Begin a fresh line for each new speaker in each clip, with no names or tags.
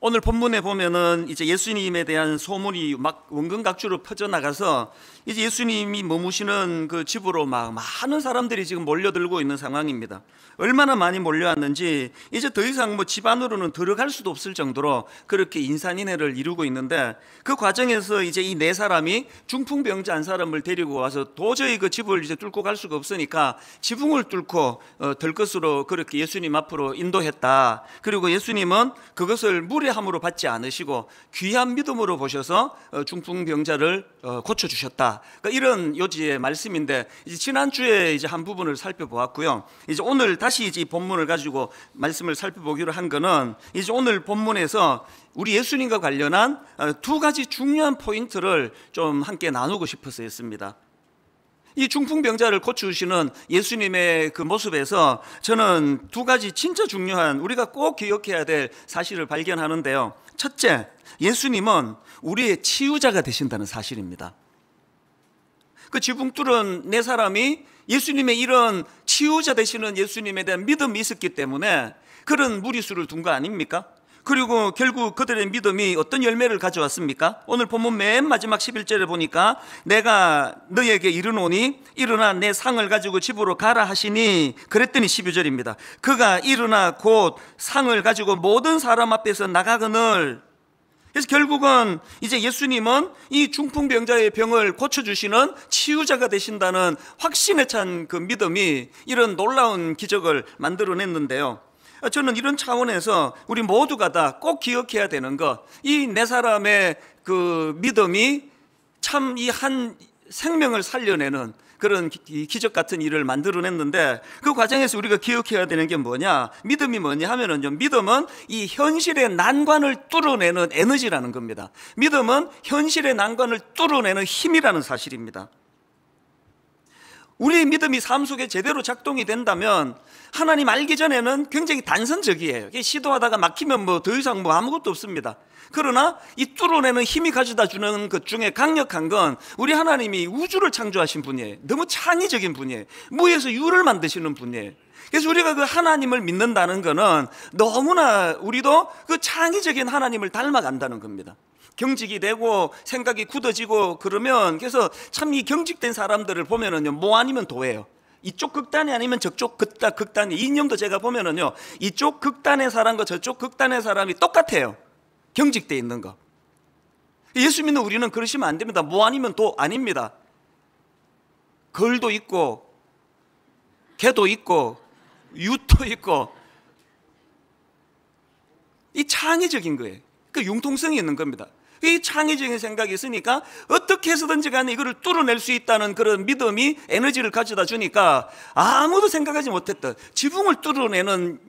오늘 본문에 보면은 이제 예수님에 대한 소문이 막 원근각주로 퍼져나가서 이제 예수님이 머무시는 그 집으로 막 많은 사람들이 지금 몰려들고 있는 상황입니다. 얼마나 많이 몰려왔는지 이제 더 이상 뭐 집 안으로는 들어갈 수도 없을 정도로 그렇게 인산인해를 이루고 있는데, 그 과정에서 이제 이 네 사람이 중풍병자 한 사람을 데리고 와서 도저히 그 집을 이제 뚫고 갈 수가 없으니까 지붕을 뚫고 들것으로 그렇게 예수님 앞으로 인도했다. 그리고 예수님은 그것을 무례함으로 받지 않으시고 귀한 믿음으로 보셔서 중풍병자를 고쳐주셨다. 그러니까 이런 요지의 말씀인데, 이제 지난주에 이제 한 부분을 살펴보았고요. 이제 오늘 다시 이제 본문을 가지고 말씀을 살펴보기로 한 거는, 이제 오늘 본문에서 우리 예수님과 관련한 두 가지 중요한 포인트를 좀 함께 나누고 싶어서였습니다. 이 중풍병자를 고쳐주시는 예수님의 그 모습에서 저는 두 가지 진짜 중요한, 우리가 꼭 기억해야 될 사실을 발견하는데요. 첫째, 예수님은 우리의 치유자가 되신다는 사실입니다. 그 지붕 뚫은 네 사람이 예수님의 이런 치유자 되시는 예수님에 대한 믿음이 있었기 때문에 그런 무리수를 둔 거 아닙니까? 그리고 결국 그들의 믿음이 어떤 열매를 가져왔습니까? 오늘 본문 맨 마지막 11절에 보니까 내가 너에게 이르노니 일어나 내 상을 가지고 집으로 가라 하시니, 그랬더니 12절입니다. 그가 일어나 곧 상을 가지고 모든 사람 앞에서 나가거늘. 그래서 결국은 이제 예수님은 이 중풍병자의 병을 고쳐주시는 치유자가 되신다는 확신에 찬 그 믿음이 이런 놀라운 기적을 만들어냈는데요. 저는 이런 차원에서 우리 모두가 다 꼭 기억해야 되는 것, 이 네 사람의 그 믿음이 참 이 한 생명을 살려내는 그런 기적 같은 일을 만들어냈는데, 그 과정에서 우리가 기억해야 되는 게 뭐냐, 믿음이 뭐냐 하면은요, 믿음은 이 현실의 난관을 뚫어내는 에너지라는 겁니다. 믿음은 현실의 난관을 뚫어내는 힘이라는 사실입니다. 우리의 믿음이 삶 속에 제대로 작동이 된다면 하나님 알기 전에는 굉장히 단선적이에요. 시도하다가 막히면 뭐 더 이상 뭐 아무것도 없습니다. 그러나 이 뚫어내는 힘이 가져다 주는 것 중에 강력한 건 우리 하나님이 우주를 창조하신 분이에요. 너무 창의적인 분이에요. 무에서 유를 만드시는 분이에요. 그래서 우리가 그 하나님을 믿는다는 거는 너무나 우리도 그 창의적인 하나님을 닮아간다는 겁니다. 경직이 되고 생각이 굳어지고 그러면, 그래서 참 이 경직된 사람들을 보면은요, 뭐 아니면 도예요. 이쪽 극단이 아니면 저쪽 극단이, 이념도 제가 보면은요, 이쪽 극단의 사람과 저쪽 극단의 사람이 똑같아요. 경직돼 있는 거. 예수 믿는 우리는 그러시면 안 됩니다. 뭐 아니면 도 아닙니다. 걸도 있고 개도 있고 유도 있고, 이 창의적인 거예요. 그 융통성이 있는 겁니다. 이 창의적인 생각이 있으니까 어떻게 해서든지 간에 이거를 뚫어낼 수 있다는 그런 믿음이 에너지를 가져다 주니까 아무도 생각하지 못했던 지붕을 뚫어내는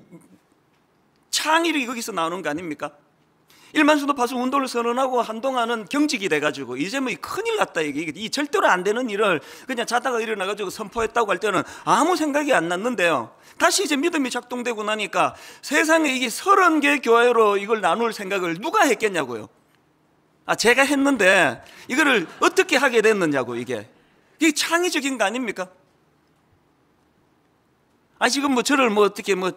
창의력이 거기서 나오는 거 아닙니까? 일만수도 파수 운동을 선언하고 한동안은 경직이 돼가지고 이제 뭐 큰일 났다, 이게 절대로 안 되는 일을 그냥 자다가 일어나가지고 선포했다고 할 때는 아무 생각이 안 났는데요, 다시 이제 믿음이 작동되고 나니까 세상에 이게 30개 교회로 이걸 나눌 생각을 누가 했겠냐고요. 제가 했는데 이거를 어떻게 하게 됐느냐고. 이게 창의적인 거 아닙니까? 지금 뭐 저를 뭐 어떻게 뭐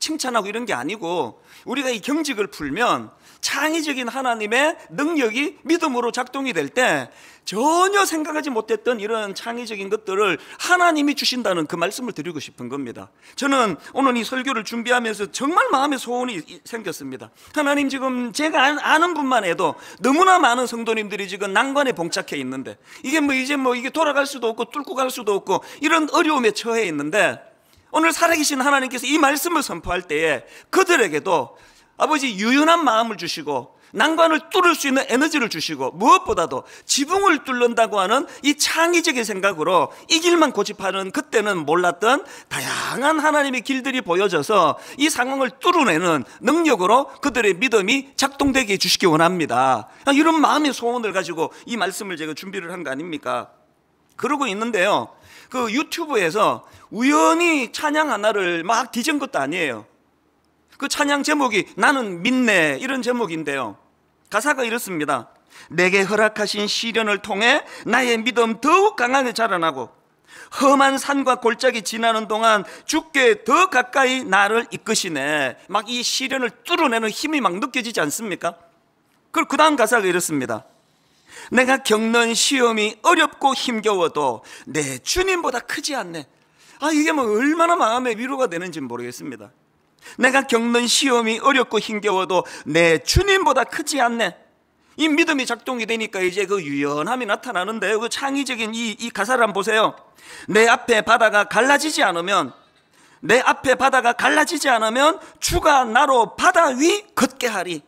칭찬하고 이런 게 아니고, 우리가 이 경직을 풀면 창의적인 하나님의 능력이 믿음으로 작동이 될 때 전혀 생각하지 못했던 이런 창의적인 것들을 하나님이 주신다는 그 말씀을 드리고 싶은 겁니다. 저는 오늘 이 설교를 준비하면서 정말 마음에 소원이 생겼습니다. 하나님, 지금 제가 아는 분만 해도 너무나 많은 성도님들이 지금 난관에 봉착해 있는데, 이게 뭐 이제 뭐 이게 돌아갈 수도 없고 뚫고 갈 수도 없고 이런 어려움에 처해 있는데, 오늘 살아계신 하나님께서 이 말씀을 선포할 때에 그들에게도 아버지 유연한 마음을 주시고 난관을 뚫을 수 있는 에너지를 주시고, 무엇보다도 지붕을 뚫는다고 하는 이 창의적인 생각으로 이 길만 고집하는 그때는 몰랐던 다양한 하나님의 길들이 보여져서 이 상황을 뚫어내는 능력으로 그들의 믿음이 작동되게 해주시기 원합니다. 이런 마음의 소원을 가지고 이 말씀을 제가 준비를 한 거 아닙니까? 그러고 있는데요, 그 유튜브에서 우연히 찬양 하나를 막 뒤진 것도 아니에요. 그 찬양 제목이 나는 믿네, 이런 제목인데요, 가사가 이렇습니다. 내게 허락하신 시련을 통해 나의 믿음 더욱 강하게 자라나고 험한 산과 골짜기 지나는 동안 주께 더 가까이 나를 이끄시네. 막 이 시련을 뚫어내는 힘이 막 느껴지지 않습니까? 그 다음 가사가 이렇습니다. 내가 겪는 시험이 어렵고 힘겨워도 내 주님보다 크지 않네. 이게 뭐 얼마나 마음의 위로가 되는지 모르겠습니다. 내가 겪는 시험이 어렵고 힘겨워도 내 주님보다 크지 않네. 이 믿음이 작동이 되니까 이제 그 유연함이 나타나는데요. 그 창의적인 이 가사를 한번 보세요. 내 앞에 바다가 갈라지지 않으면 주가 나로 바다 위 걷게 하리.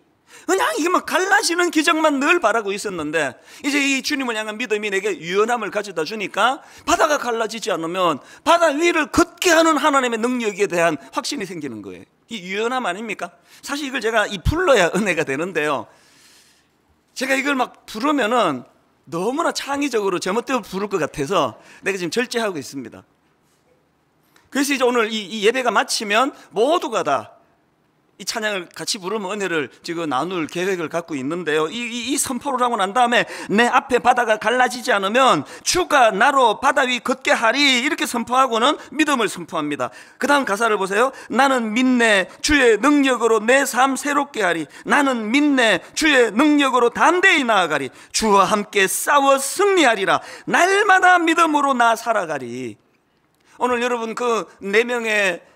그냥 이게 뭐 갈라지는 기적만 늘 바라고 있었는데 이제 이 주님을 향한 믿음이 내게 유연함을 가져다 주니까 바다가 갈라지지 않으면 바다 위를 걷게 하는 하나님의 능력에 대한 확신이 생기는 거예요. 이 유연함 아닙니까? 사실 이걸 제가 불러야 은혜가 되는데요. 제가 이걸 막 부르면은 너무나 창의적으로 제멋대로 부를 것 같아서 내가 지금 절제하고 있습니다. 그래서 이제 오늘 이 예배가 마치면 모두가 다 이 찬양을 같이 부르면 은혜를 지금 나눌 계획을 갖고 있는데요. 이 선포를 하고 난 다음에 내 앞에 바다가 갈라지지 않으면 주가 나로 바다 위 걷게 하리, 이렇게 선포하고는 믿음을 선포합니다. 그 다음 가사를 보세요. 나는 믿네 주의 능력으로 내 삶 새롭게 하리. 나는 믿네 주의 능력으로 담대히 나아가리. 주와 함께 싸워 승리하리라. 날마다 믿음으로 나 살아가리. 오늘 여러분 그 4명의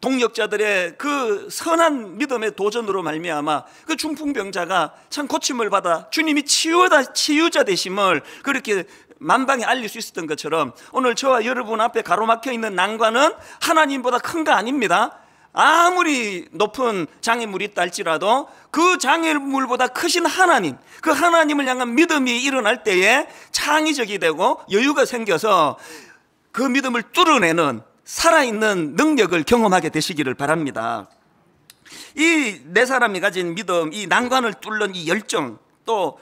동역자들의 그 선한 믿음의 도전으로 말미암아 그 중풍병자가 참 고침을 받아 주님이 치유자 되심을 그렇게 만방에 알릴 수 있었던 것처럼 오늘 저와 여러분 앞에 가로막혀 있는 난관은 하나님보다 큰 거 아닙니다. 아무리 높은 장애물이 있다 할지라도 그 장애물보다 크신 하나님, 그 하나님을 향한 믿음이 일어날 때에 창의적이 되고 여유가 생겨서 그 믿음을 뚫어내는 살아있는 능력을 경험하게 되시기를 바랍니다. 이 4사람이 가진 믿음, 이 난관을 뚫는 이 열정, 또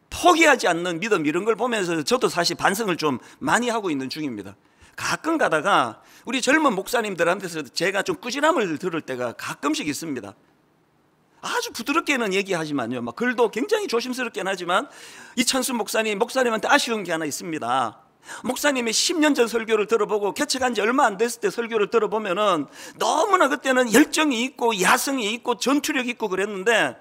포기하지 않는 믿음, 이런 걸 보면서 저도 사실 반성을 좀 많이 하고 있는 중입니다. 가끔 가다가 우리 젊은 목사님들한테서 제가 좀 꾸지람을 들을 때가 가끔씩 있습니다. 아주 부드럽게는 얘기하지만요, 막 글도 굉장히 조심스럽게는 하지만 이찬수 목사님한테 아쉬운 게 하나 있습니다. 목사님이 10년 전 설교를 들어보고 개척한 지 얼마 안 됐을 때 설교를 들어보면은 너무나 그때는 열정이 있고 야성이 있고 전투력이 있고 그랬는데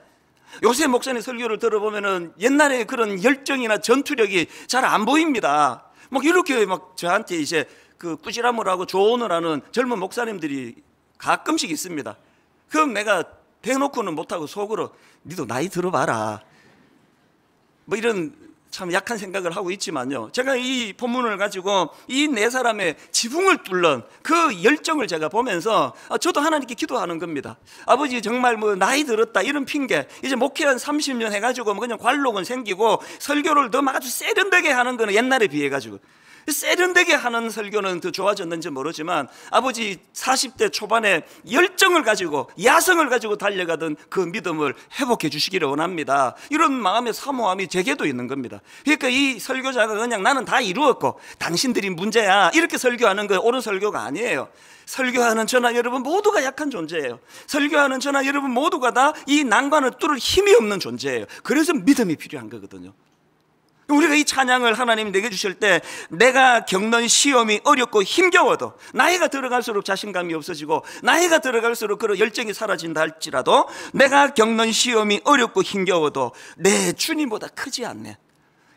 요새 목사님 설교를 들어보면은 옛날에 그런 열정이나 전투력이 잘 안 보입니다. 막 이렇게 막 저한테 이제 그 꾸지람을 하고 조언을 하는 젊은 목사님들이 가끔씩 있습니다. 그럼 내가 대놓고는 못하고 속으로 니도 나이 들어봐라, 뭐 이런 참 약한 생각을 하고 있지만요, 제가 이 본문을 가지고 이 4사람의 지붕을 뚫는 그 열정을 제가 보면서 저도 하나님께 기도하는 겁니다. 아버지, 정말 뭐 나이 들었다 이런 핑계, 이제 목회 한 30년 해가지고 뭐 그냥 관록은 생기고 설교를 더 아주 세련되게 하는 거는 옛날에 비해가지고 세련되게 하는 설교는 더 좋아졌는지 모르지만 아버지 40대 초반에 열정을 가지고 야성을 가지고 달려가던 그 믿음을 회복해 주시기를 원합니다. 이런 마음의 사모함이 제게도 있는 겁니다. 그러니까 이 설교자가 그냥 나는 다 이루었고 당신들이 문제야 이렇게 설교하는 거 옳은 설교가 아니에요. 설교하는 저나 여러분 모두가 약한 존재예요. 설교하는 저나 여러분 모두가 다 이 난관을 뚫을 힘이 없는 존재예요. 그래서 믿음이 필요한 거거든요. 우리가 이 찬양을 하나님이 내게 주실 때 내가 겪는 시험이 어렵고 힘겨워도, 나이가 들어갈수록 자신감이 없어지고 나이가 들어갈수록 그런 열정이 사라진다 할지라도 내가 겪는 시험이 어렵고 힘겨워도 내 주님보다 크지 않네,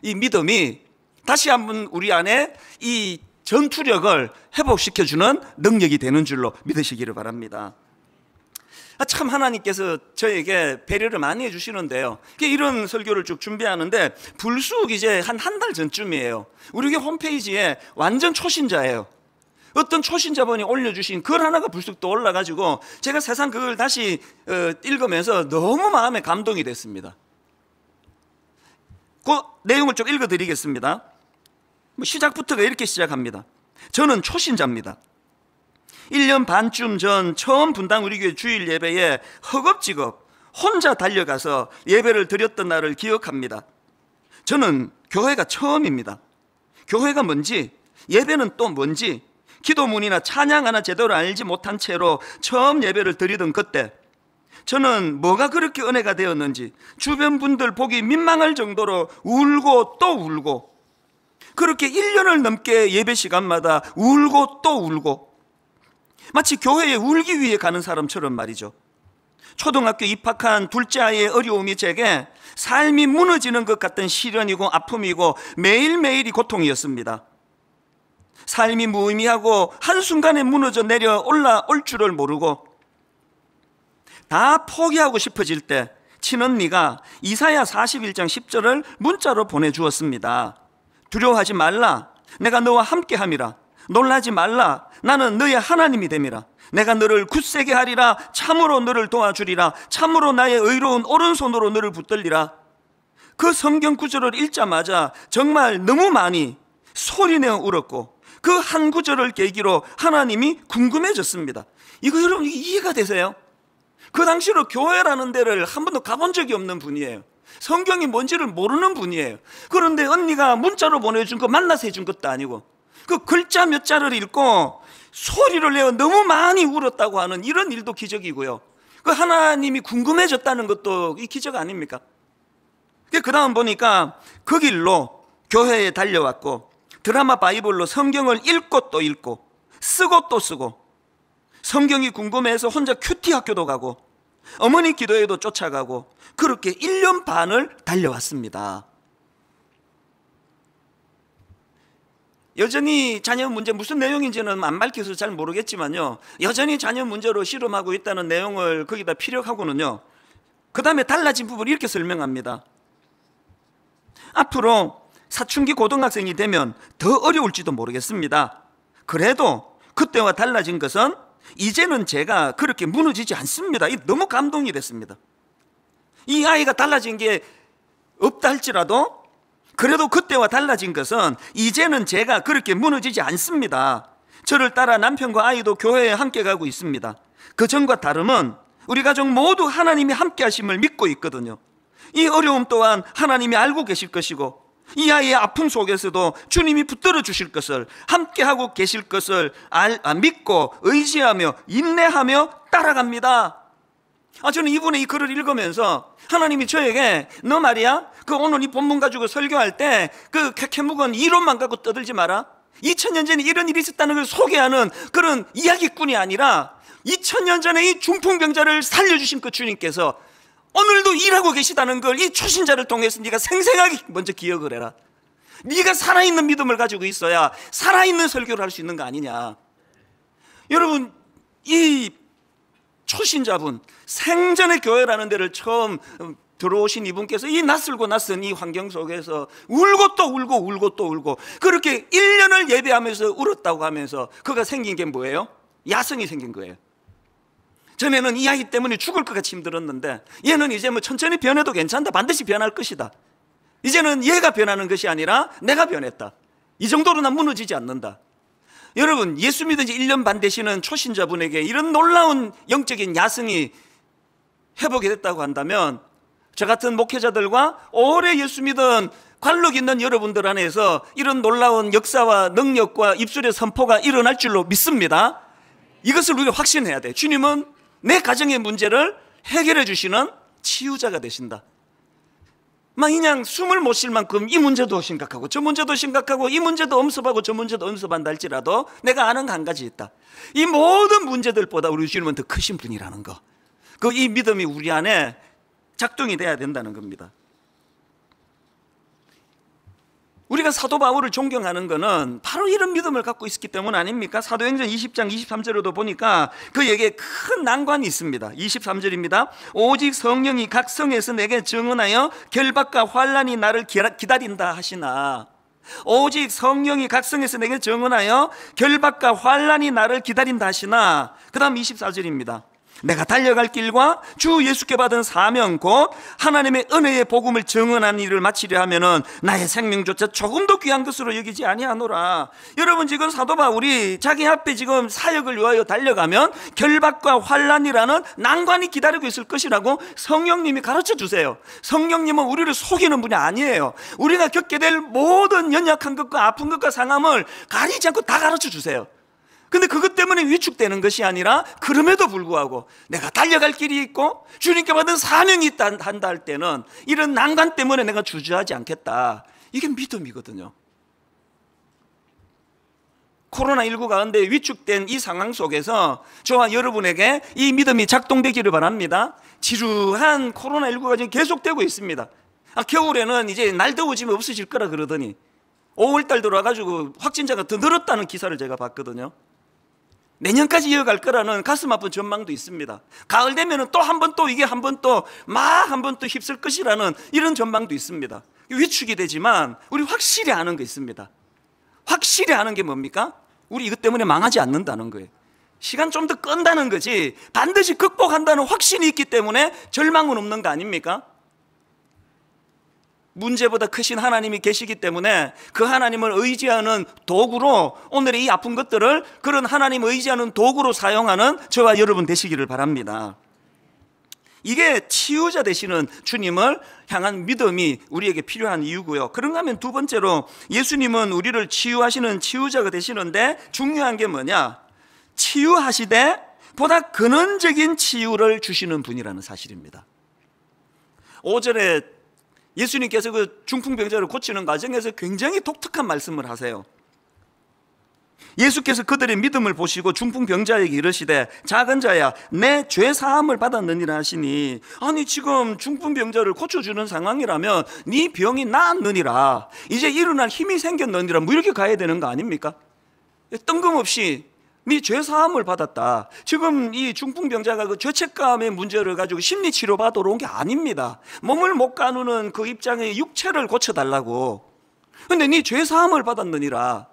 이 믿음이 다시 한번 우리 안에 이 전투력을 회복시켜주는 능력이 되는 줄로 믿으시기를 바랍니다. 참 하나님께서 저에게 배려를 많이 해주시는데요, 이런 설교를 쭉 준비하는데 불쑥 이제 한 달 전쯤이에요. 우리 교회 홈페이지에 완전 초신자예요. 어떤 초신자분이 올려주신 글 하나가 불쑥 또 올라가지고 제가 세상 그걸 다시 읽으면서 너무 마음에 감동이 됐습니다. 그 내용을 좀 읽어드리겠습니다. 시작부터가 이렇게 시작합니다. 저는 초신자입니다. 1년 반쯤 전 처음 분당 우리 교회 주일 예배에 허겁지겁 혼자 달려가서 예배를 드렸던 날을 기억합니다. 저는 교회가 처음입니다. 교회가 뭔지, 예배는 또 뭔지, 기도문이나 찬양 하나 제대로 알지 못한 채로 처음 예배를 드리던 그때 저는 뭐가 그렇게 은혜가 되었는지 주변 분들 보기 민망할 정도로 울고 또 울고, 그렇게 1년을 넘게 예배 시간마다 울고 또 울고, 마치 교회에 울기 위해 가는 사람처럼 말이죠. 초등학교 입학한 둘째 아이의 어려움이 제게 삶이 무너지는 것 같은 시련이고 아픔이고 매일매일이 고통이었습니다. 삶이 무의미하고 한순간에 무너져 내려 올라올 줄을 모르고 다 포기하고 싶어질 때 친언니가 이사야 41장 10절을 문자로 보내주었습니다. 두려워하지 말라, 내가 너와 함께함이라. 놀라지 말라, 나는 너의 하나님이 됨이라. 내가 너를 굳세게 하리라. 참으로 너를 도와주리라. 참으로 나의 의로운 오른손으로 너를 붙들리라. 그 성경 구절을 읽자마자 정말 너무 많이 소리내어 울었고, 그 한 구절을 계기로 하나님이 궁금해졌습니다. 이거 여러분 이해가 되세요? 그 당시로 교회라는 데를 한 번도 가본 적이 없는 분이에요. 성경이 뭔지를 모르는 분이에요. 그런데 언니가 문자로 보내준 거 만나서 해준 것도 아니고 그 글자 몇 자를 읽고 소리를 내어 너무 많이 울었다고 하는 이런 일도 기적이고요. 그 하나님이 궁금해졌다는 것도 이 기적 아닙니까? 그 다음 보니까 그 길로 교회에 달려왔고 드라마 바이블로 성경을 읽고 또 읽고 쓰고 또 쓰고, 성경이 궁금해서 혼자 큐티 학교도 가고 어머니 기도회도 쫓아가고 그렇게 1년 반을 달려왔습니다. 여전히 자녀 문제, 무슨 내용인지는 안 밝혀서 잘 모르겠지만요, 여전히 자녀 문제로 씨름하고 있다는 내용을 거기다 피력하고는요, 그 다음에 달라진 부분을 이렇게 설명합니다. 앞으로 사춘기 고등학생이 되면 더 어려울지도 모르겠습니다. 그래도 그때와 달라진 것은 이제는 제가 그렇게 무너지지 않습니다. 너무 감동이 됐습니다. 이 아이가 달라진 게 없다 할지라도 그래도 그때와 달라진 것은 이제는 제가 그렇게 무너지지 않습니다. 저를 따라 남편과 아이도 교회에 함께 가고 있습니다. 그 전과 다름은 우리 가족 모두 하나님이 함께 하심을 믿고 있거든요. 이 어려움 또한 하나님이 알고 계실 것이고 이 아이의 아픔 속에서도 주님이 붙들어 주실 것을, 함께 하고 계실 것을 믿고 의지하며 인내하며 따라갑니다. 저는 이분의 이 글을 읽으면서 하나님이 저에게 너 말이야 그 오늘 이 본문 가지고 설교할 때 그 캐캐묵은 이론만 갖고 떠들지 마라. 2000년 전에 이런 일이 있었다는 걸 소개하는 그런 이야기꾼이 아니라 2000년 전에 이 중풍병자를 살려주신 그 주님께서 오늘도 일하고 계시다는 걸 이 초신자를 통해서 네가 생생하게 먼저 기억을 해라. 네가 살아있는 믿음을 가지고 있어야 살아있는 설교를 할 수 있는 거 아니냐. 여러분, 이 초신자분, 생전에 교회라는 데를 처음 들어오신 이분께서 이 낯설고 낯선 이 환경 속에서 울고 또 울고 울고 또 울고 그렇게 1년을 예배하면서 울었다고 하면서 그가 생긴 게 뭐예요? 야성이 생긴 거예요. 전에는 이 아이 때문에 죽을 것 같이 힘들었는데 얘는 이제 뭐 천천히 변해도 괜찮다, 반드시 변할 것이다. 이제는 얘가 변하는 것이 아니라 내가 변했다. 이 정도로 난 무너지지 않는다. 여러분, 예수 믿은 지 1년 반 되시는 초신자분에게 이런 놀라운 영적인 야성이 회복이 됐다고 한다면 저 같은 목회자들과 오래 예수 믿은 관록 있는 여러분들 안에서 이런 놀라운 역사와 능력과 입술의 선포가 일어날 줄로 믿습니다. 이것을 우리가 확신해야 돼. 주님은 내 가정의 문제를 해결해 주시는 치유자가 되신다. 막 그냥 숨을 못 쉴 만큼 이 문제도 심각하고 저 문제도 심각하고 이 문제도 엄습하고 저 문제도 엄습한다 할지라도 내가 아는 거 한 가지 있다. 이 모든 문제들보다 우리 주님은 더 크신 분이라는 거, 이 믿음이 우리 안에 작동이 돼야 된다는 겁니다. 우리가 사도 바울을 존경하는 것은 바로 이런 믿음을 갖고 있었기 때문 아닙니까? 사도행전 20장 23절에도 보니까 그에게 큰 난관이 있습니다. 23절입니다. 오직 성령이 각 성에서 내게 증언하여 결박과 환난이 나를 기다린다 하시나. 오직 성령이 각 성에서 내게 증언하여 결박과 환난이 나를 기다린다 하시나. 그 다음 24절입니다. 내가 달려갈 길과 주 예수께 받은 사명 곧 하나님의 은혜의 복음을 증언한 일을 마치려 하면은 나의 생명조차 조금도 귀한 것으로 여기지 아니하노라. 여러분, 지금 사도 바울이 자기 앞에 지금 사역을 위하여 달려가면 결박과 환난이라는 난관이 기다리고 있을 것이라고 성령님이 가르쳐 주세요. 성령님은 우리를 속이는 분이 아니에요. 우리가 겪게 될 모든 연약한 것과 아픈 것과 상함을 가리지 않고 다 가르쳐 주세요. 근데 그것 때문에 위축되는 것이 아니라 그럼에도 불구하고 내가 달려갈 길이 있고 주님께 받은 사명이 있다 한다 할 때는 이런 난관 때문에 내가 주저하지 않겠다. 이게 믿음이거든요. 코로나19 가운데 위축된 이 상황 속에서 저와 여러분에게 이 믿음이 작동되기를 바랍니다. 지루한 코로나19가 지금 계속되고 있습니다. 겨울에는 이제 날 더워지면 없어질 거라 그러더니 5월달 들어와가지고 확진자가 더 늘었다는 기사를 제가 봤거든요. 내년까지 이어갈 거라는 가슴 아픈 전망도 있습니다. 가을 되면 또 한 번 또 이게 한 번 또 막 한 번 또 휩쓸 것이라는 이런 전망도 있습니다. 위축이 되지만 우리 확실히 아는 게 있습니다. 확실히 아는 게 뭡니까? 우리 이것 때문에 망하지 않는다는 거예요. 시간 좀 더 끈다는 거지 반드시 극복한다는 확신이 있기 때문에 절망은 없는 거 아닙니까? 문제보다 크신 하나님이 계시기 때문에 그 하나님을 의지하는 도구로 오늘의 이 아픈 것들을 그런 하나님을 의지하는 도구로 사용하는 저와 여러분 되시기를 바랍니다. 이게 치유자 되시는 주님을 향한 믿음이 우리에게 필요한 이유고요. 그런가 하면 두 번째로 예수님은 우리를 치유하시는 치유자가 되시는데 중요한 게 뭐냐? 치유하시되 보다 근원적인 치유를 주시는 분이라는 사실입니다. 5절에 예수님께서 그 중풍병자를 고치는 과정에서 굉장히 독특한 말씀을 하세요. 예수께서 그들의 믿음을 보시고 중풍병자에게 이르시되 작은 자야 내 죄 사함을 받았느니라 하시니, 아니 지금 중풍병자를 고쳐주는 상황이라면 네 병이 나았느니라, 이제 일어날 힘이 생겼느니라, 뭐 이렇게 가야 되는 거 아닙니까? 뜬금없이 네 죄 사함을 받았다. 지금 이 중풍병자가 그 죄책감의 문제를 가지고 심리치료 받으러 온 게 아닙니다. 몸을 못 가누는 그 입장의 육체를 고쳐달라고. 근데 네 죄 사함을 받았느니라.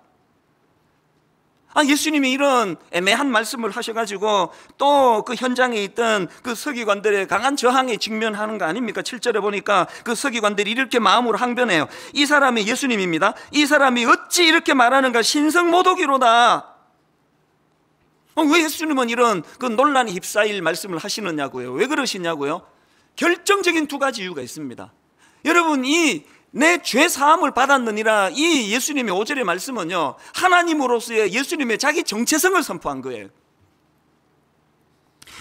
예수님이 이런 애매한 말씀을 하셔가지고 또 그 현장에 있던 그 서기관들의 강한 저항에 직면하는 거 아닙니까? 7절에 보니까 그 서기관들이 이렇게 마음으로 항변해요. 이 사람이 예수님입니다. 이 사람이 어찌 이렇게 말하는가? 신성모독이로다. 왜 예수님은 이런 그 논란에 휩싸일 말씀을 하시느냐고요? 왜 그러시냐고요? 결정적인 두 가지 이유가 있습니다. 여러분, 이 내 죄 사함을 받았느니라 이 예수님의 5절의 말씀은요, 하나님으로서의 예수님의 자기 정체성을 선포한 거예요.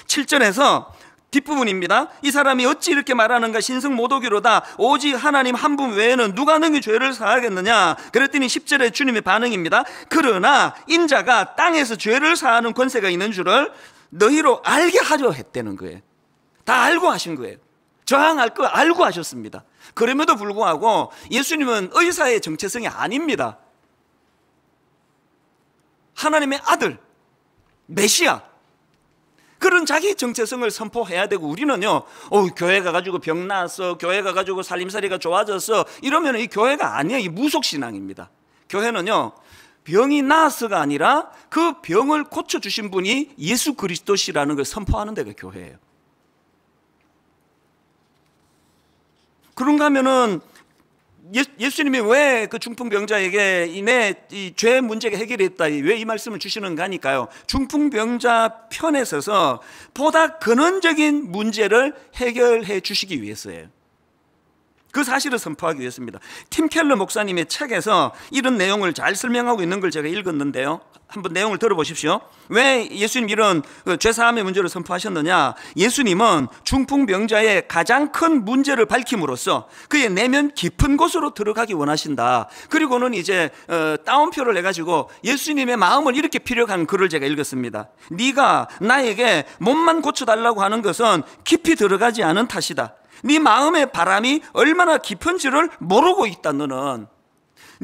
7절에서 뒷부분입니다. 이 사람이 어찌 이렇게 말하는가? 신성모독이로다. 오직 하나님 한 분 외에는 누가 능히 죄를 사하겠느냐? 그랬더니 10절에 주님의 반응입니다. 그러나 인자가 땅에서 죄를 사하는 권세가 있는 줄을 너희로 알게 하려 했다는 거예요. 다 알고 하신 거예요. 저항할 거 알고 하셨습니다. 그럼에도 불구하고 예수님은 의사의 정체성이 아닙니다. 하나님의 아들, 메시아, 그런 자기 정체성을 선포해야 되고, 우리는요, 교회 가가지고 병 나았어, 교회 가가지고 살림살이가 좋아졌어, 이러면 이 교회가 아니에요. 이 무속신앙입니다. 교회는요, 병이 나았어가 아니라 그 병을 고쳐주신 분이 예수 그리스도시라는 걸 선포하는 데가 교회예요. 그런가 하면은 예수님이 왜 그 중풍병자에게 이 죄 문제가 해결했다, 왜 이 말씀을 주시는가 하니까요, 중풍병자 편에 서서 보다 근원적인 문제를 해결해 주시기 위해서예요. 그 사실을 선포하기 위해서입니다. 팀 켈러 목사님의 책에서 이런 내용을 잘 설명하고 있는 걸 제가 읽었는데요, 한번 내용을 들어보십시오. 왜 예수님 이런 죄사함의 문제를 선포하셨느냐? 예수님은 중풍병자의 가장 큰 문제를 밝힘으로써 그의 내면 깊은 곳으로 들어가기 원하신다. 그리고는 이제 따옴표를 해가지고 예수님의 마음을 이렇게 피력한 글을 제가 읽었습니다. 네가 나에게 몸만 고쳐달라고 하는 것은 깊이 들어가지 않은 탓이다. 네 마음의 바람이 얼마나 깊은지를 모르고 있다. 너는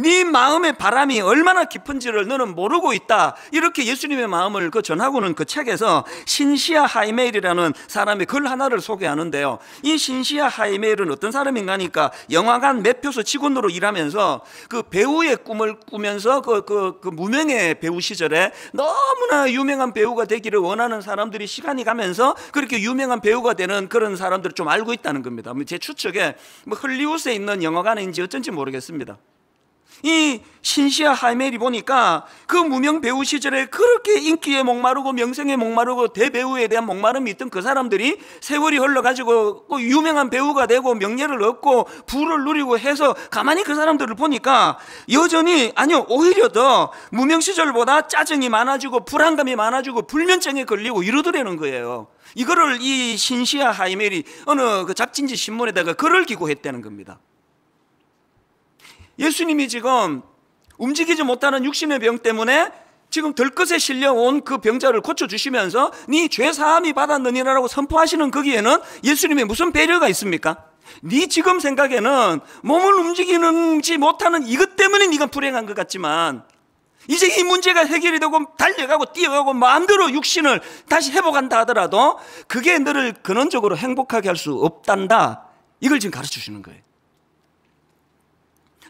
네 마음의 바람이 얼마나 깊은지를 너는 모르고 있다. 이렇게 예수님의 마음을 전하고는 그 책에서 신시아 하이메일이라는 사람의 글 하나를 소개하는데요, 이 신시아 하이메일은 어떤 사람인가 하니까 영화관 매표소 직원으로 일하면서 그 배우의 꿈을 꾸면서 그 무명의 배우 시절에 너무나 유명한 배우가 되기를 원하는 사람들이 시간이 가면서 그렇게 유명한 배우가 되는 그런 사람들을 좀 알고 있다는 겁니다. 제 추측에 헐리우드에 있는 영화관인지 어쩐지 모르겠습니다. 이 신시아 하이멜이 보니까 그 무명 배우 시절에 그렇게 인기에 목마르고 명성에 목마르고 대배우에 대한 목마름이 있던 그 사람들이 세월이 흘러가지고 유명한 배우가 되고 명예를 얻고 부를 누리고 해서 가만히 그 사람들을 보니까 여전히, 아니요, 오히려 더 무명 시절보다 짜증이 많아지고 불안감이 많아지고 불면증에 걸리고 이러더라는 거예요. 이거를 이 신시아 하이멜이 어느 그 잡진지 신문에다가 글을 기고했다는 겁니다. 예수님이 지금 움직이지 못하는 육신의 병 때문에 지금 들것에 실려온 그 병자를 고쳐주시면서 네 죄사함이 받았느니라고 선포하시는 거기에는 예수님의 무슨 배려가 있습니까? 네 지금 생각에는 몸을 움직이지 못하는 이것 때문에 네가 불행한 것 같지만 이제 이 문제가 해결이 되고 달려가고 뛰어가고 마음대로 육신을 다시 회복한다 하더라도 그게 너를 근원적으로 행복하게 할 수 없단다. 이걸 지금 가르쳐 주시는 거예요.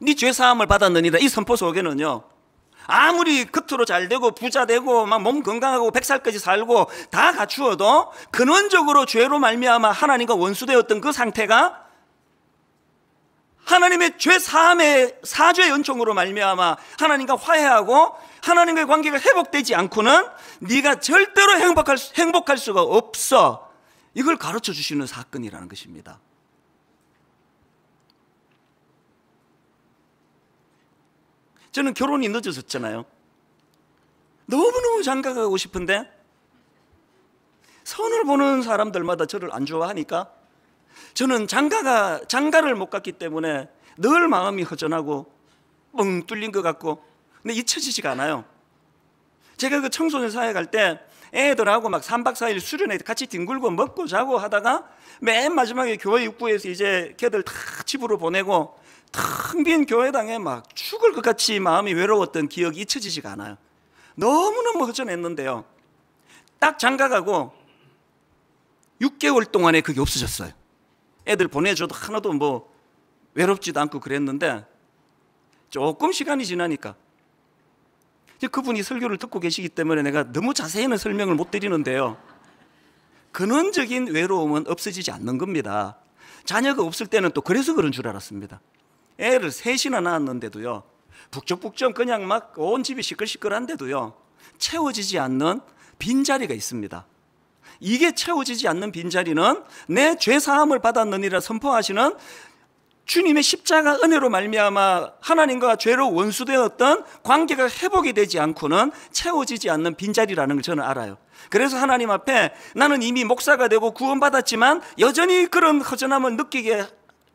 네 죄사함을 받았느니라 이 선포 속에는요, 아무리 겉으로 잘 되고 부자 되고 막 몸 건강하고 100살까지 살고 다 갖추어도 근원적으로 죄로 말미암아 하나님과 원수되었던 그 상태가 하나님의 죄사함의 사죄의 은총으로 말미암아 하나님과 화해하고 하나님과의 관계가 회복되지 않고는 네가 절대로 행복할 수가 없어. 이걸 가르쳐 주시는 사건이라는 것입니다. 저는 결혼이 늦어졌잖아요. 너무너무 장가가고 싶은데 선을 보는 사람들마다 저를 안 좋아하니까 저는 장가를 못 갔기 때문에 늘 마음이 허전하고 뻥 뚫린 것 같고, 근데 잊혀지지가 않아요. 제가 그 청소년 사회 갈 때 애들하고 막 3박 4일 수련회 같이 뒹굴고 먹고 자고 하다가 맨 마지막에 교회 입구에서 이제 걔들 다 집으로 보내고 텅 빈 교회당에 막 죽을 것 같이 마음이 외로웠던 기억이 잊혀지지가 않아요. 너무너무 허전했는데요, 딱 장가가고 6개월 동안에 그게 없어졌어요. 애들 보내줘도 하나도 뭐 외롭지도 않고 그랬는데 조금 시간이 지나니까 그분이 설교를 듣고 계시기 때문에 내가 너무 자세히는 설명을 못 드리는데요, 근원적인 외로움은 없어지지 않는 겁니다. 자녀가 없을 때는 또 그래서 그런 줄 알았습니다. 애를 셋이나 낳았는데도요, 북적북적 그냥 막 온 집이 시끌시끌한데도요 채워지지 않는 빈자리가 있습니다. 이게 채워지지 않는 빈자리는 내 죄사함을 받았느니라 선포하시는 주님의 십자가 은혜로 말미암아 하나님과 죄로 원수되었던 관계가 회복이 되지 않고는 채워지지 않는 빈자리라는 걸 저는 알아요. 그래서 하나님 앞에 나는 이미 목사가 되고 구원받았지만 여전히 그런 허전함을 느끼게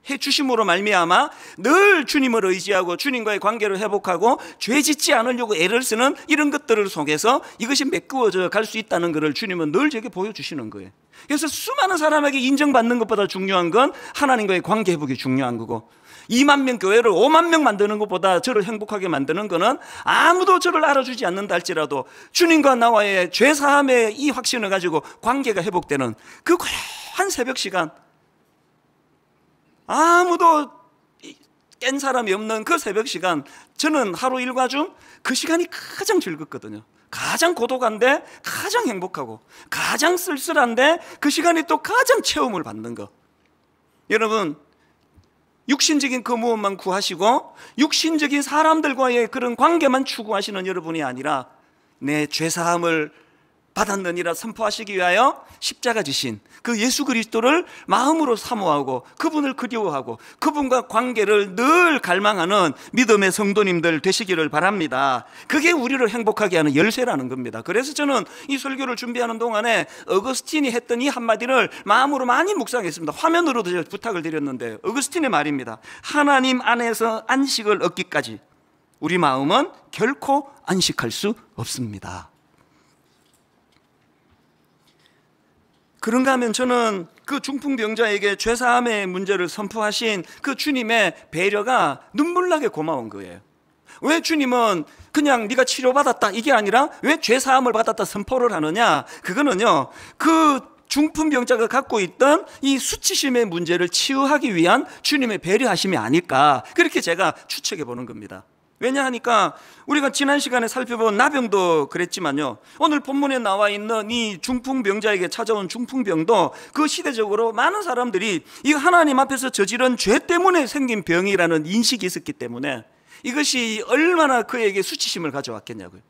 해주심으로 말미암아 늘 주님을 의지하고 주님과의 관계를 회복하고 죄 짓지 않으려고 애를 쓰는 이런 것들을 속에서 이것이 메꾸어져 갈 수 있다는 것을 주님은 늘 제게 보여주시는 거예요. 그래서 수많은 사람에게 인정받는 것보다 중요한 건 하나님과의 관계 회복이 중요한 거고, 2만 명 교회를 5만 명 만드는 것보다 저를 행복하게 만드는 거는 아무도 저를 알아주지 않는다 할지라도 주님과 나와의 죄사함의 이 확신을 가지고 관계가 회복되는 그 고요한 새벽 시간, 아무도 깬 사람이 없는 그 새벽 시간, 저는 하루 일과 중 그 시간이 가장 즐겁거든요. 가장 고독한데 가장 행복하고 가장 쓸쓸한데 그 시간이 또 가장 체험을 받는 거. 여러분, 육신적인 그 무엇만 구하시고 육신적인 사람들과의 그런 관계만 추구하시는 여러분이 아니라 내 죄사함을 받았느니라 선포하시기 위하여 십자가 지신 그 예수 그리스도를 마음으로 사모하고 그분을 그리워하고 그분과 관계를 늘 갈망하는 믿음의 성도님들 되시기를 바랍니다. 그게 우리를 행복하게 하는 열쇠라는 겁니다. 그래서 저는 이 설교를 준비하는 동안에 어거스틴이 했던 이 한마디를 마음으로 많이 묵상했습니다. 화면으로도 제가 부탁을 드렸는데 어거스틴의 말입니다. 하나님 안에서 안식을 얻기까지 우리 마음은 결코 안식할 수 없습니다. 그런가 하면 저는 그 중풍병자에게 죄사함의 문제를 선포하신 그 주님의 배려가 눈물나게 고마운 거예요. 왜 주님은 그냥 네가 치료받았다 이게 아니라 왜 죄사함을 받았다 선포를 하느냐? 그거는요, 그 중풍병자가 갖고 있던 이 수치심의 문제를 치유하기 위한 주님의 배려하심이 아닐까, 그렇게 제가 추측해 보는 겁니다. 왜냐하니까 우리가 지난 시간에 살펴본 나병도 그랬지만요, 오늘 본문에 나와 있는 이 중풍병자에게 찾아온 중풍병도 그 시대적으로 많은 사람들이 이 하나님 앞에서 저지른 죄 때문에 생긴 병이라는 인식이 있었기 때문에 이것이 얼마나 그에게 수치심을 가져왔겠냐고요.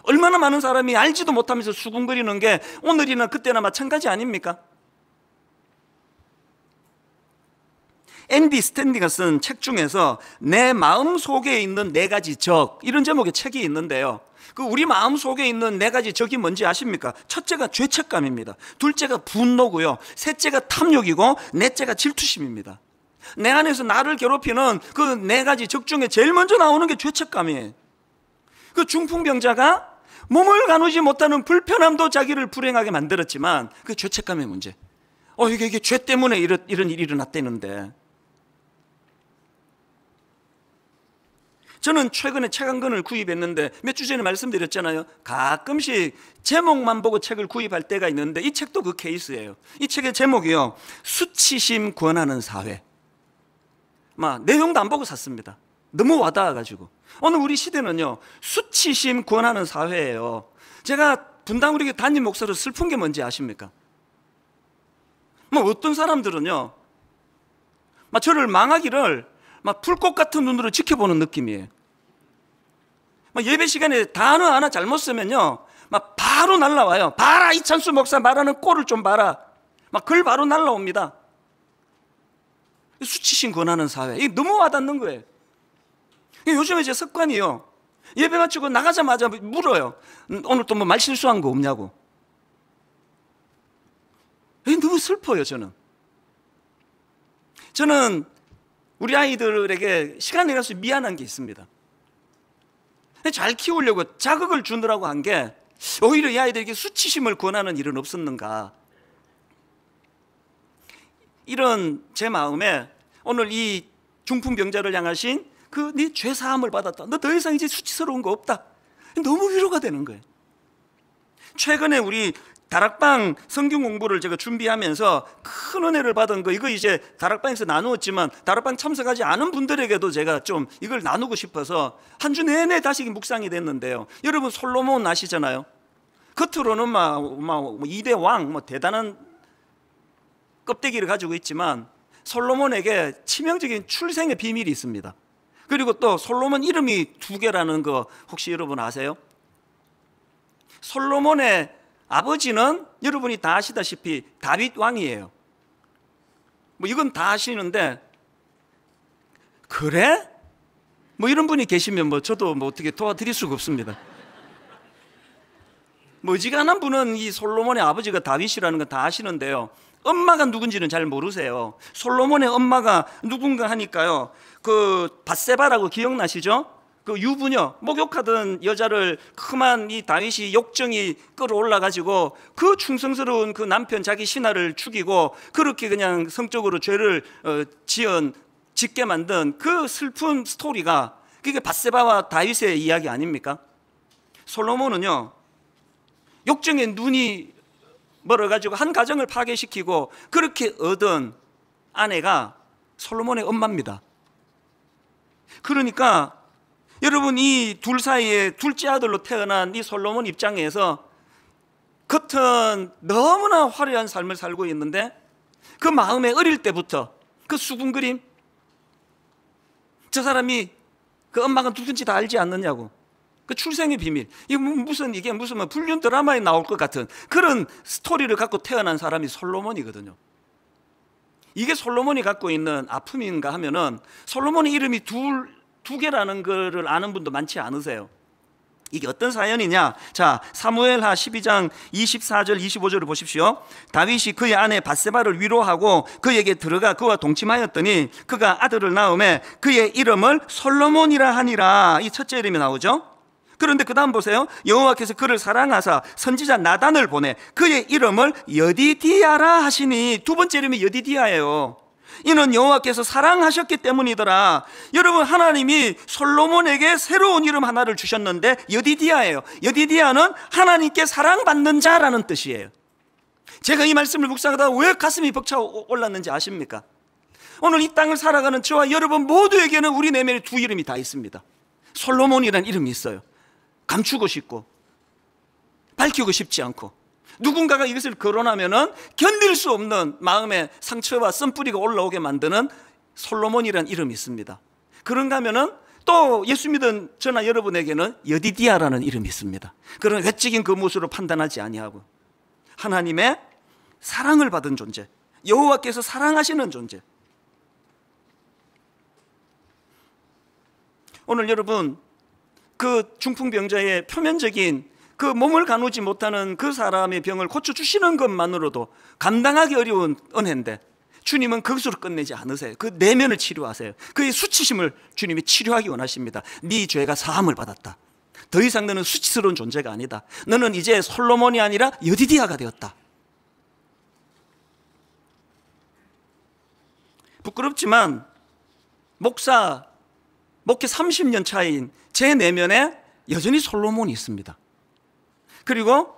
얼마나 많은 사람이 알지도 못하면서 수군거리는 게 오늘이나 그때나 마찬가지 아닙니까? 앤디 스탠리가 쓴 책 중에서 내 마음 속에 있는 4가지 적, 이런 제목의 책이 있는데요, 그 우리 마음 속에 있는 4가지 적이 뭔지 아십니까? 첫째가 죄책감입니다. 둘째가 분노고요, 셋째가 탐욕이고 넷째가 질투심입니다. 내 안에서 나를 괴롭히는 그 4가지 적 중에 제일 먼저 나오는 게 죄책감이에요. 그 중풍병자가 몸을 가누지 못하는 불편함도 자기를 불행하게 만들었지만 그 죄책감의 문제. 이게 죄 때문에 이런 일이 일어났다는데. 저는 최근에 책 한 권을 구입했는데 몇 주 전에 말씀드렸잖아요. 가끔씩 제목만 보고 책을 구입할 때가 있는데 이 책도 그 케이스예요. 이 책의 제목이요, 수치심 권하는 사회. 내용도 안 보고 샀습니다. 너무 와닿아가지고. 오늘 우리 시대는요, 수치심 권하는 사회예요. 제가 분당 우리 담임 목사로 슬픈 게 뭔지 아십니까? 어떤 사람들은요, 저를 망하기를 불꽃 같은 눈으로 지켜보는 느낌이에요. 예배 시간에 단어 하나 잘못 쓰면요, 바로 날라와요. 봐라, 이찬수 목사 말하는 꼴을 좀 봐라. 글 바로 날라옵니다. 수치심 권하는 사회. 이게 너무 와닿는 거예요. 요즘에 제 습관이요, 예배 마치고 나가자마자 물어요. 오늘 또 말 실수한 거 없냐고. 너무 슬퍼요. 저는 우리 아이들에게 시간이 가서 미안한 게 있습니다. 잘 키우려고 자극을 주느라고 한 게 오히려 이 아이들에게 수치심을 권하는 일은 없었는가. 이런 제 마음에 오늘 이 중풍병자를 향하신 네 죄사함을 받았다, 너 더 이상 이제 수치스러운 거 없다, 너무 위로가 되는 거예요. 최근에 우리 다락방 성경 공부를 제가 준비하면서 큰 은혜를 받은 거, 이거 이제 다락방에서 나누었지만 다락방 참석하지 않은 분들에게도 제가 좀 이걸 나누고 싶어서 한 주 내내 다시 묵상이 됐는데요. 여러분, 솔로몬 아시잖아요. 겉으로는 이대 왕, 대단한 껍데기를 가지고 있지만 솔로몬에게 치명적인 출생의 비밀이 있습니다. 그리고 또 솔로몬 이름이 2개라는 거 혹시 여러분 아세요? 솔로몬의 아버지는 여러분이 다 아시다시피 다윗 왕이에요. 이건 다 아시는데, 그래? 이런 분이 계시면 저도 어떻게 도와드릴 수가 없습니다. 어지간한 분은 이 솔로몬의 아버지가 다윗이라는 건 다 아시는데요, 엄마가 누군지는 잘 모르세요. 솔로몬의 엄마가 누군가 하니까요, 밧세바라고 기억나시죠? 유부녀, 목욕하던 여자를 그만 이 다윗이 욕정이 끌어올라가지고 그 충성스러운 그 남편 자기 신하를 죽이고 그렇게 그냥 성적으로 죄를 짓게 만든 그 슬픈 스토리가, 그게 밧세바와 다윗의 이야기 아닙니까? 솔로몬은요, 욕정에 눈이 멀어가지고 한 가정을 파괴시키고 그렇게 얻은 아내가 솔로몬의 엄마입니다. 그러니까 여러분, 이 둘 사이에 둘째 아들로 태어난 이 솔로몬 입장에서 겉은 너무나 화려한 삶을 살고 있는데 그 마음에 어릴 때부터 그 수군그림, 저 사람이 그 엄마가 누군지 다 알지 않느냐고, 그 출생의 비밀, 이게 무슨 불륜 드라마에 나올 것 같은 그런 스토리를 갖고 태어난 사람이 솔로몬이거든요. 이게 솔로몬이 갖고 있는 아픔인가 하면은, 솔로몬의 이름이 두 개라는 거를 아는 분도 많지 않으세요. 이게 어떤 사연이냐? 자, 사무엘하 12장 24절 25절을 보십시오. 다윗이 그의 아내 밧세바를 위로하고 그에게 들어가 그와 동침하였더니 그가 아들을 낳음에 그의 이름을 솔로몬이라 하니라. 이 첫째 이름이 나오죠. 그런데 그 다음 보세요. 여호와께서 그를 사랑하사 선지자 나단을 보내 그의 이름을 여디디아라 하시니. 두 번째 이름이 여디디아예요. 이는 여호와께서 사랑하셨기 때문이더라. 여러분, 하나님이 솔로몬에게 새로운 이름 하나를 주셨는데 여디디아예요. 여디디아는 하나님께 사랑받는 자라는 뜻이에요. 제가 이 말씀을 묵상하다가 왜 가슴이 벅차 올랐는지 아십니까? 오늘 이 땅을 살아가는 저와 여러분 모두에게는 우리 내면에 두 이름이 다 있습니다. 솔로몬이라는 이름이 있어요. 감추고 싶고 밝히고 싶지 않고, 누군가가 이것을 거론하면은 견딜 수 없는 마음의 상처와 쓴뿌리가 올라오게 만드는 솔로몬이라는 이름이 있습니다. 그런가 하면은 또 예수 믿은 저나 여러분에게는 여디디아라는 이름이 있습니다. 그런 외적인 그 모습으로 판단하지 아니하고 하나님의 사랑을 받은 존재, 여호와께서 사랑하시는 존재. 오늘 여러분, 그 중풍병자의 표면적인 그 몸을 가누지 못하는 그 사람의 병을 고쳐주시는 것만으로도 감당하기 어려운 은혜인데 주님은 그것으로 끝내지 않으세요. 그 내면을 치료하세요. 그의 수치심을 주님이 치료하기 원하십니다. 네 죄가 사함을 받았다. 더 이상 너는 수치스러운 존재가 아니다. 너는 이제 솔로몬이 아니라 여디디아가 되었다. 부끄럽지만 목회 30년 차인 제 내면에 여전히 솔로몬이 있습니다. 그리고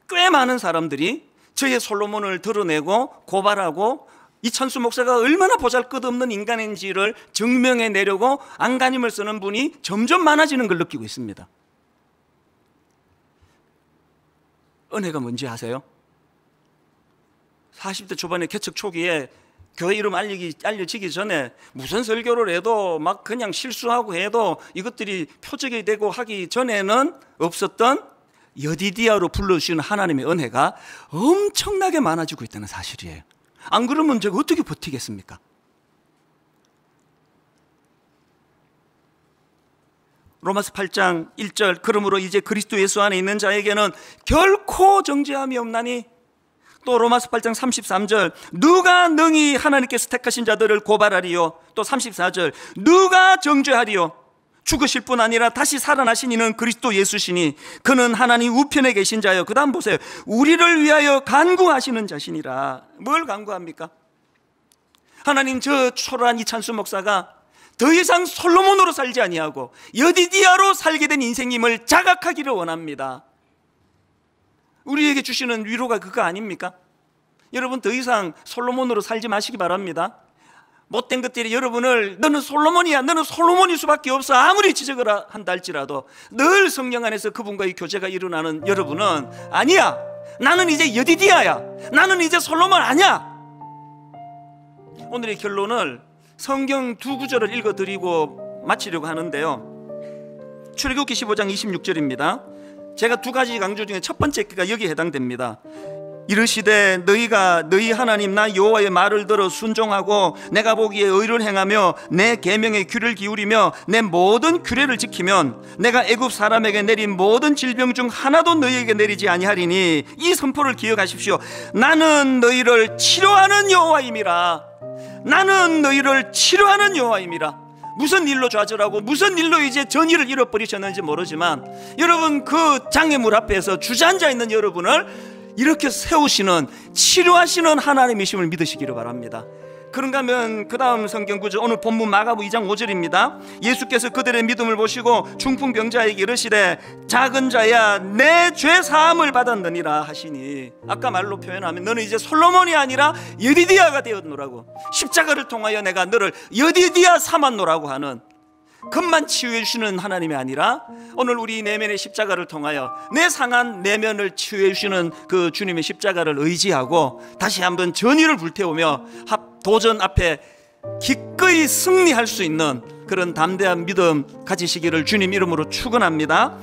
꽤 많은 사람들이 저의 솔로몬을 드러내고 고발하고 이찬수 목사가 얼마나 보잘것없는 인간인지를 증명해내려고 안간힘을 쓰는 분이 점점 많아지는 걸 느끼고 있습니다. 은혜가 뭔지 아세요? 40대 초반에 개척 초기에 교회 이름 알려지기 전에 무슨 설교를 해도 막 그냥 실수하고 해도 이것들이 표적이 되고 하기 전에는 없었던 여디디아로 불러주시는 하나님의 은혜가 엄청나게 많아지고 있다는 사실이에요. 안 그러면 제가 어떻게 버티겠습니까? 로마서 8장 1절 그러므로 이제 그리스도 예수 안에 있는 자에게는 결코 정죄함이 없나니, 또 로마서 8장 33절 누가 능히 하나님께서 택하신 자들을 고발하리요, 또 34절 누가 정죄하리요, 죽으실 뿐 아니라 다시 살아나신 이는 그리스도 예수시니 그는 하나님 우편에 계신 자요. 그 다음 보세요. 우리를 위하여 간구하시는 자시니라. 뭘 간구합니까? 하나님, 저 초라한 이찬수 목사가 더 이상 솔로몬으로 살지 아니하고 여디디아로 살게 된 인생임을 자각하기를 원합니다. 우리에게 주시는 위로가 그거 아닙니까? 여러분, 더 이상 솔로몬으로 살지 마시기 바랍니다. 못된 것들이 여러분을 너는 솔로몬이야, 너는 솔로몬일 수밖에 없어 아무리 지적을 한다 할지라도 늘 성령 안에서 그분과의 교제가 일어나는 여러분은 아니야, 나는 이제 여디디아야, 나는 이제 솔로몬 아니야. 오늘의 결론을 성경 두 구절을 읽어드리고 마치려고 하는데요, 출애굽기 15장 26절입니다 제가 두 가지 강조 중에 첫 번째가 여기에 해당됩니다. 이르시되 너희가 너희 하나님 나 여호와의 말을 들어 순종하고 내가 보기에 의를 행하며 내 계명에 귀를 기울이며 내 모든 규례를 지키면 내가 애굽 사람에게 내린 모든 질병 중 하나도 너희에게 내리지 아니하리니 이 선포를 기억하십시오. 나는 너희를 치료하는 여호와임이라. 나는 너희를 치료하는 여호와임이라. 무슨 일로 좌절하고 무슨 일로 이제 전의를 잃어버리셨는지 모르지만 여러분, 그 장애물 앞에서 주저앉아 있는 여러분을 이렇게 세우시는, 치료하시는 하나님이심을 믿으시기를 바랍니다. 그런가 하면 그 다음 성경 구절, 오늘 본문 마가복음 2장 5절입니다 예수께서 그들의 믿음을 보시고 중풍병자에게 이르시되 작은 자야 내 죄 사함을 받았느니라 하시니, 아까 말로 표현하면 너는 이제 솔로몬이 아니라 여디디아가 되었노라고, 십자가를 통하여 내가 너를 여디디아 삼았노라고 하는, 급만 치유해 주시는 하나님이 아니라 오늘 우리 내면의 십자가를 통하여 내 상한 내면을 치유해 주시는 그 주님의 십자가를 의지하고 다시 한번 전의를 불태우며 도전 앞에 기꺼이 승리할 수 있는 그런 담대한 믿음 가지시기를 주님 이름으로 축원합니다.